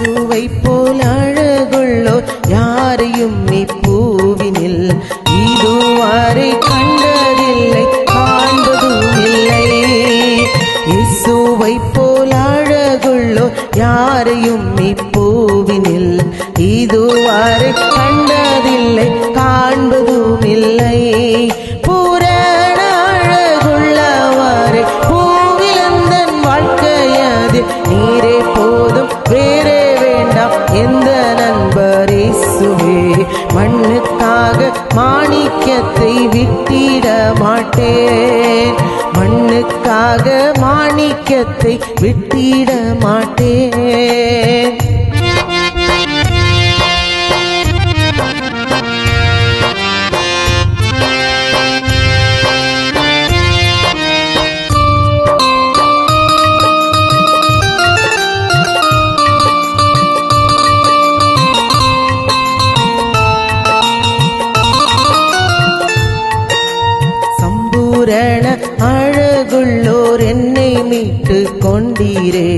இயேசுவை போல் அழகுள்ளோர் யாரையும் இப்பூவினில் இதுவரை கண்டதில்லை, காண்பதும் இல்லை. இயேசுவை போல் அழகுள்ளோர் யாரையும் இப்பூவினில் இதுவரை கண்டதில்லை, காண்பதும் இல்லை. பூரண அழகுள்ளவரை பூவிலந்தன் வாழ்க்கையது நீரே போதும், வேறே வேண்டாம் எந்த நண்பர் இயேசுவே. மண்ணுக்காக மாணிக்கத்தை விட்டிட மாட்டேன், மண்ணுக்காக மாணிக்கத்தை விட்டிட மாட்டேன். சம்பூரண அழகுள்ளோர் என்னை மீட்டு கொண்டீரே,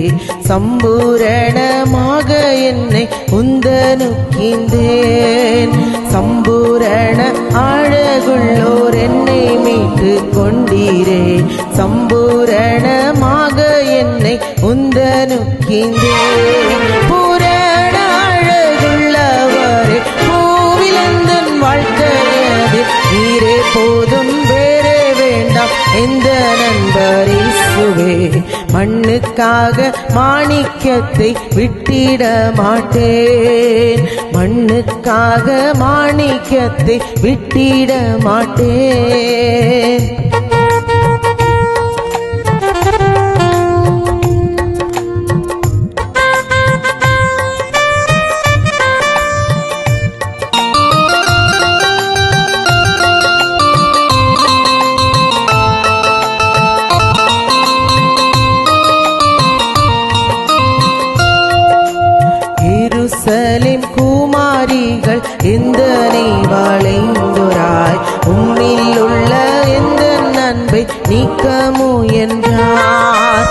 சம்பூரணமாக என்னை உந்தனுக்கின்றேன். சம்பூரண அழகுள்ளோர் என்னை மீட்டு கொண்டீரே, சம்பூரணமாக என்னை உந்தனுக்கின்றேன். பூரண அழகுள்ளவரே பூவிலந்தன் வாழ்க்கையது நீரே போதும், வேறே வேண்டாம் எந்த நண்பர் இயேசுவே. மண்ணுக்காக மாணிக்கத்தை விட்டிட மாட்டேன், மண்ணுக்காக மாணிக்கத்தை விட்டிட மாட்டேன். எருசலேம் குமாரிகள் எந்தனை வளைந்தோராய், உம்மில் உள்ள எந்த அன்பை நீக்க முயன்றார்.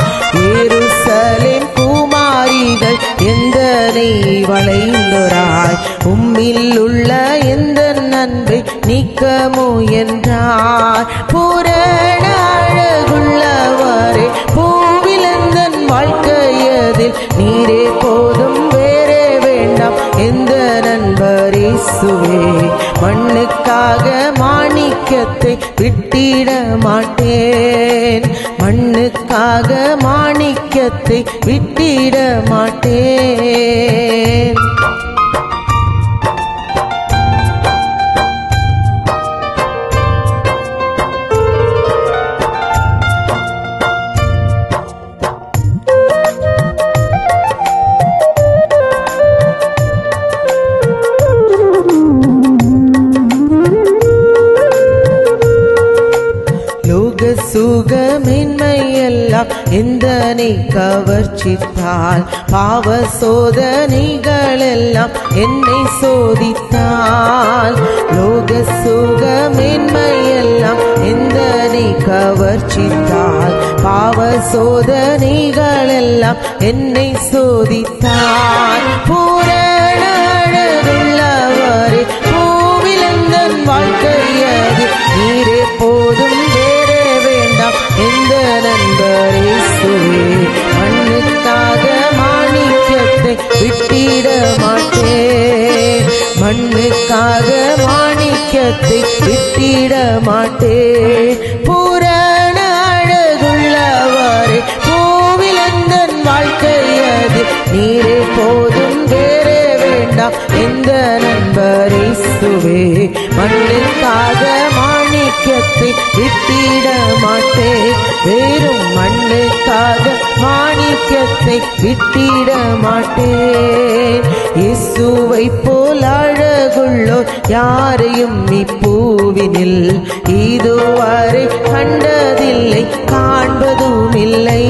எருசலேம் குமாரிகள் எந்தனை வளைந்தோராய், உம்மில் உள்ள எந்த அன்பை நீக்க முயன்றார். பூரண அழகுள்ளவரே பூவிலந்தன் வாழ்க்கையதில் நீரே போதும், வேறே வேண்டாம் எந்த நண்பர் இயேசுவே. மண்ணுக்காக மாணிக்கத்தை விட்டிட மாட்டேன், மண்ணுக்காக மாணிக்கத்தை விட்டிட மாட்டேன். சுகமின்மையெல்லாம் எந்தனை கவர்ச்சித்தால், பாவ சோதனைகளெல்லாம் என்னை சோதித்தால். லோக சுகமின்மையெல்லாம் எந்தனை கவர்ச்சித்தால், பாவ சோதனைகளெல்லாம் என்னை சோதித்தால். பூரண அழகுள்ளவரே பூவிலந்தன் வாழ்க்கையது நீரே போதும், வேறே வேண்டாம் எந்த நண்பர் இயேசுவே. மண்ணுக்காக மாணிக்கத்தை விட்டிட மாட்டேன், மண்ணுக்காக மாணிக்கத்தை விட்டிட மாட்டேன். பூரண அழகுள்ளவரே பூவிலந்தன் வாழ்க்கையது நீரே போதும், வேறே வேண்டாம் எந்த நண்பர் இயேசுவே. மண்ணுக்காக மாணிக்கத்தை விட்டிட மாட்டேன், வேறும் மண்ணுக்காக மாணிக்கத்தை விட்டிட மாட்டேன். இயேசுவை போல் அழகுள்ளோர் யாரையும் இப்பூவினில் இதுவரை கண்டதில்லை, காண்பதும் இல்லை.